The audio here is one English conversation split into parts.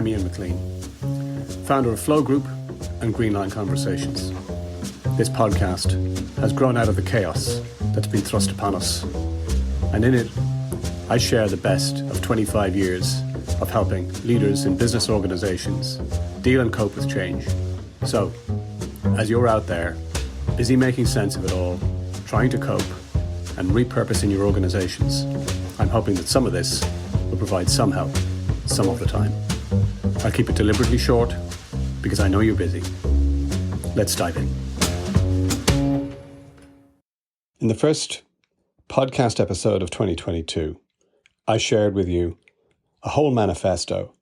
I'm Ian McClean, founder of Flow Group and Greenline Conversations. This podcast has grown out of the chaos that's been thrust upon us, and in it, I share the best of 25 years of helping leaders in business organizations deal and cope with change. So, as you're out there, busy making sense of it all, trying to cope and repurposing your organizations, I'm hoping that some of this will provide some help, some of the time. I'll keep it deliberately short because I know you're busy. Let's dive in. In the first podcast episode of 2022, I shared with you a whole manifesto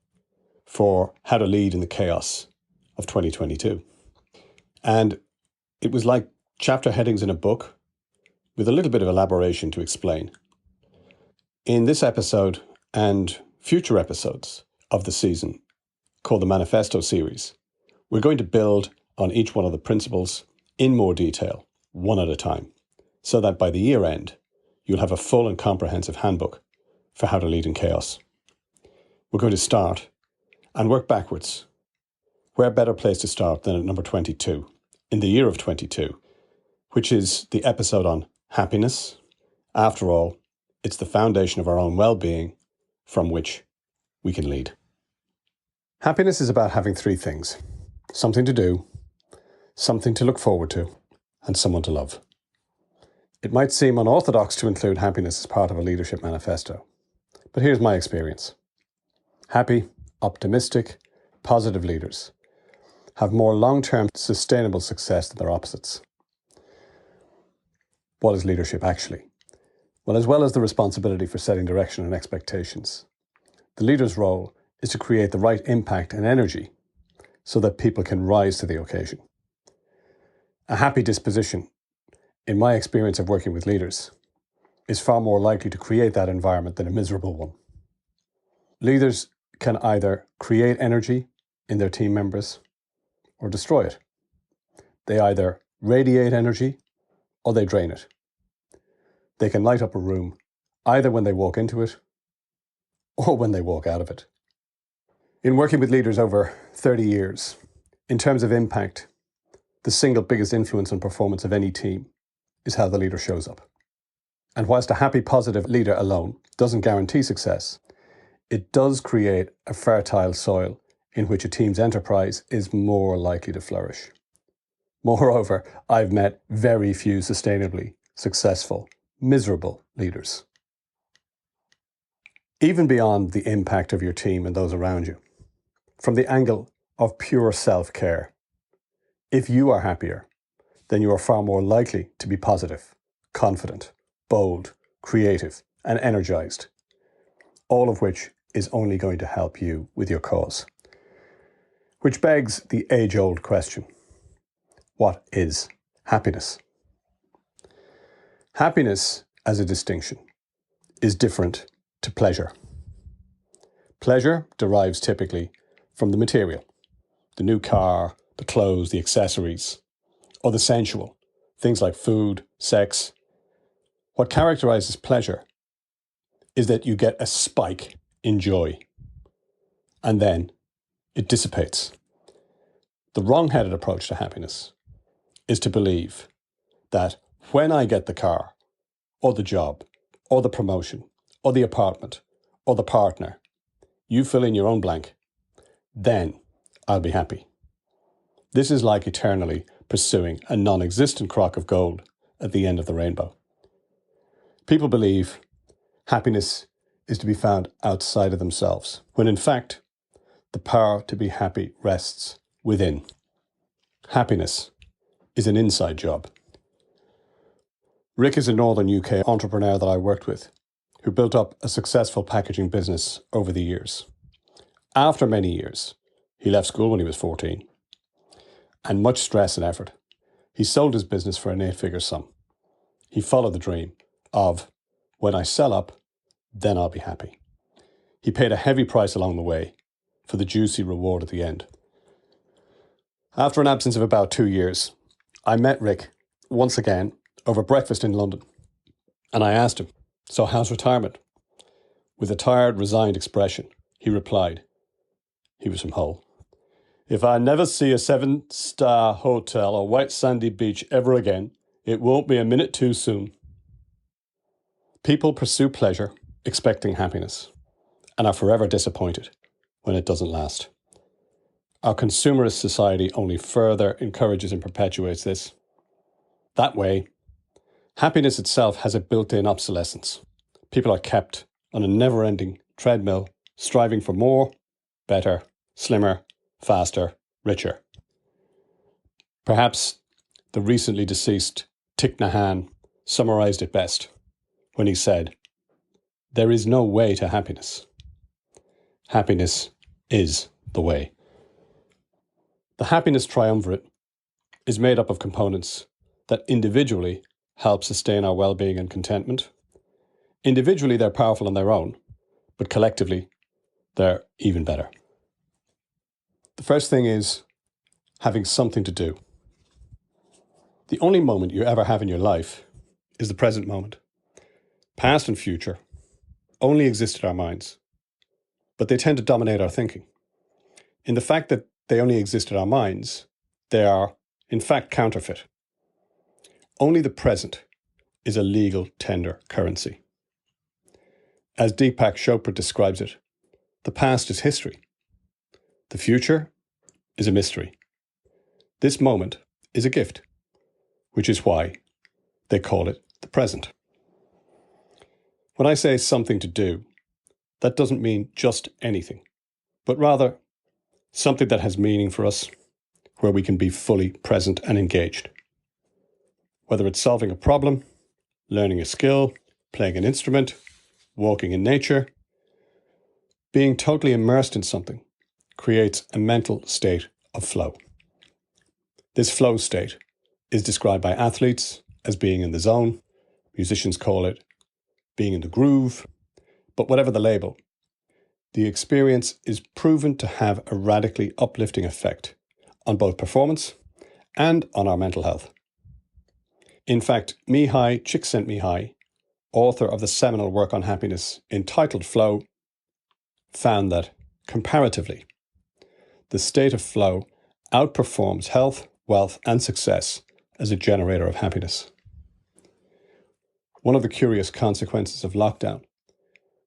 for how to lead in the chaos of 2022. And it was like chapter headings in a book with a little bit of elaboration to explain. In this episode and future episodes of the season, called the Manifesto series, we're going to build on each one of the principles in more detail, one at a time, so that by the year end, you'll have a full and comprehensive handbook for how to lead in chaos. We're going to start and work backwards. Where better place to start than at number 22, in the year of 22, which is the episode on happiness. After all, it's the foundation of our own well-being from which we can lead. Happiness is about having three things: something to do, something to look forward to, and someone to love. It might seem unorthodox to include happiness as part of a leadership manifesto, but here's my experience. Happy, optimistic, positive leaders have more long-term sustainable success than their opposites. What is leadership actually? Well, as well as the responsibility for setting direction and expectations, the leader's role is to create the right impact and energy so that people can rise to the occasion. A happy disposition, in my experience of working with leaders, is far more likely to create that environment than a miserable one. Leaders can either create energy in their team members or destroy it. They either radiate energy or they drain it. They can light up a room either when they walk into it or when they walk out of it. In working with leaders over 30 years, in terms of impact, the single biggest influence on performance of any team is how the leader shows up. And whilst a happy, positive leader alone doesn't guarantee success, it does create a fertile soil in which a team's enterprise is more likely to flourish. Moreover, I've met very few sustainably successful, miserable leaders. Even beyond the impact of your team and those around you, from the angle of pure self-care, if you are happier, then you are far more likely to be positive, confident, bold, creative, and energized, all of which is only going to help you with your cause. Which begs the age-old question: what is happiness? Happiness, as a distinction, is different to pleasure. Pleasure derives typically from the material, the new car, the clothes, the accessories, or the sensual, things like food, sex. What characterizes pleasure is that you get a spike in joy, and then it dissipates. The wrong-headed approach to happiness is to believe that when I get the car, or the job, or the promotion, or the apartment, or the partner, you fill in your own blank, then I'll be happy. This is like eternally pursuing a non-existent crock of gold at the end of the rainbow. People believe happiness is to be found outside of themselves, when in fact, the power to be happy rests within. Happiness is an inside job. Rick is a northern UK entrepreneur that I worked with, who built up a successful packaging business over the years. After many years, he left school when he was 14, and much stress and effort, he sold his business for an 8-figure sum. He followed the dream of, when I sell up, then I'll be happy. He paid a heavy price along the way for the juicy reward at the end. After an absence of about 2 years, I met Rick once again over breakfast in London, and I asked him, "So how's retirement?" With a tired, resigned expression, he replied, He was from Hull. If I never see a 7-star hotel or white sandy beach ever again, it won't be a minute too soon. People pursue pleasure, expecting happiness, and are forever disappointed when it doesn't last. Our consumerist society only further encourages and perpetuates this. That way, happiness itself has a built-in obsolescence. People are kept on a never-ending treadmill, striving for more, better, slimmer, faster, richer. Perhaps the recently deceased Thich Nhat Hanh summarized it best when he said, "There is no way to happiness. Happiness is the way." The happiness triumvirate is made up of components that individually help sustain our well-being and contentment. Individually, they're powerful on their own, but collectively, they're even better. The first thing is having something to do. The only moment you ever have in your life is the present moment. Past and future only exist in our minds, but they tend to dominate our thinking. In the fact that they only exist in our minds, they are, in fact, counterfeit. Only the present is a legal tender currency. As Deepak Chopra describes it, the past is history. The future is a mystery. This moment is a gift, which is why they call it the present. When I say something to do, that doesn't mean just anything, but rather something that has meaning for us, where we can be fully present and engaged. Whether it's solving a problem, learning a skill, playing an instrument, walking in nature, being totally immersed in something creates a mental state of flow. This flow state is described by athletes as being in the zone. Musicians call it being in the groove. But whatever the label, the experience is proven to have a radically uplifting effect on both performance and on our mental health. In fact, Mihai Csikszentmihalyi, author of the seminal work on happiness entitled Flow, found that, comparatively, the state of flow outperforms health, wealth, and success as a generator of happiness. One of the curious consequences of lockdown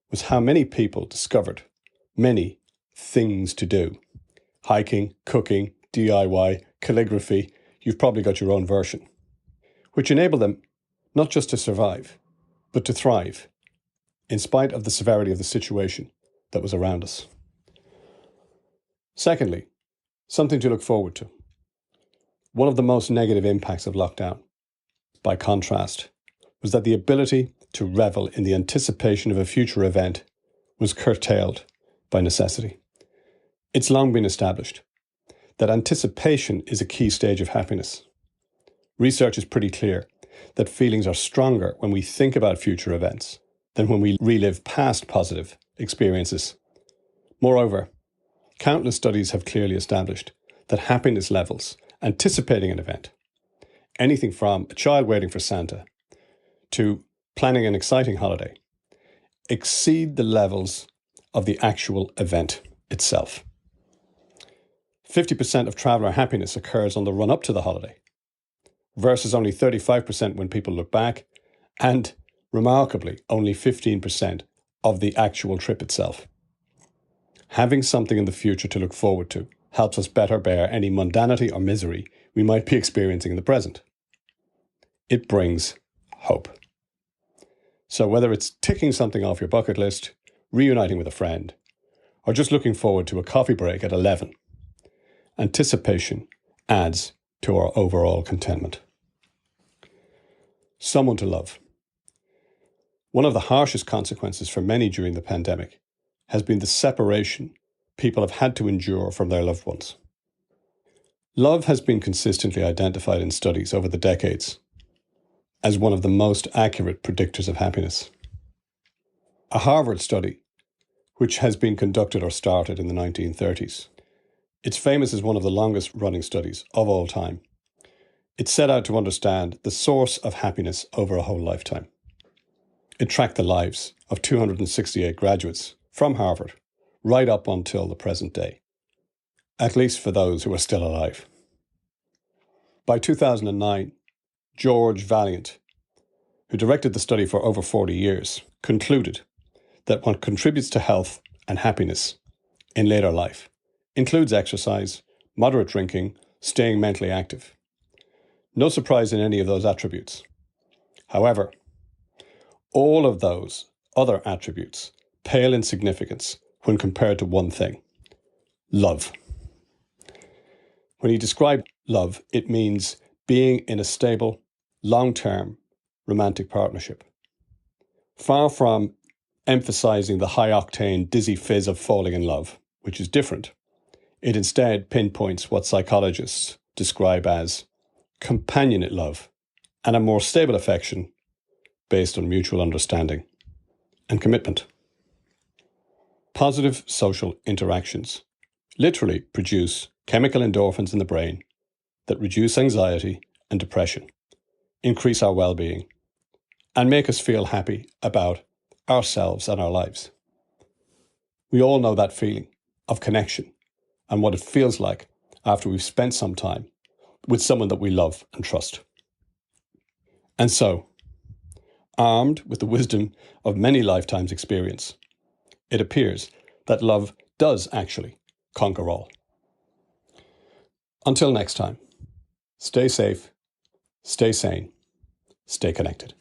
was how many people discovered many things to do. Hiking, cooking, DIY, calligraphy, you've probably got your own version, which enabled them not just to survive, but to thrive, in spite of the severity of the situation that was around us. Secondly, something to look forward to. One of the most negative impacts of lockdown, by contrast, was that the ability to revel in the anticipation of a future event was curtailed by necessity. It's long been established that anticipation is a key stage of happiness. Research is pretty clear that feelings are stronger when we think about future events than when we relive past positive experiences. Moreover, countless studies have clearly established that happiness levels anticipating an event, anything from a child waiting for Santa to planning an exciting holiday, exceed the levels of the actual event itself. 50% of traveller happiness occurs on the run-up to the holiday, versus only 35% when people look back, and, remarkably, only 15% of the actual trip itself. Having something in the future to look forward to helps us better bear any mundanity or misery we might be experiencing in the present. It brings hope. So whether it's ticking something off your bucket list, reuniting with a friend, or just looking forward to a coffee break at 11, anticipation adds to our overall contentment. Someone to love. One of the harshest consequences for many during the pandemic has been the separation people have had to endure from their loved ones. Love has been consistently identified in studies over the decades as one of the most accurate predictors of happiness. A Harvard study, which has been conducted or started in the 1930s, it's famous as one of the longest running studies of all time. It set out to understand the source of happiness over a whole lifetime. It tracked the lives of 268 graduates from Harvard right up until the present day, at least for those who are still alive. By 2009, George Valiant, who directed the study for over 40 years, concluded that what contributes to health and happiness in later life includes exercise, moderate drinking, staying mentally active. No surprise in any of those attributes. However, all of those other attributes pale in significance when compared to one thing: love. When he described love, it means being in a stable, long-term romantic partnership. Far from emphasizing the high-octane dizzy fizz of falling in love, which is different, it instead pinpoints what psychologists describe as companionate love and a more stable affection based on mutual understanding and commitment. Positive social interactions literally produce chemical endorphins in the brain that reduce anxiety and depression, increase our well-being, and make us feel happy about ourselves and our lives. We all know that feeling of connection and what it feels like after we've spent some time with someone that we love and trust. And so, armed with the wisdom of many lifetimes' experience, it appears that love does actually conquer all. Until next time, stay safe, stay sane, stay connected.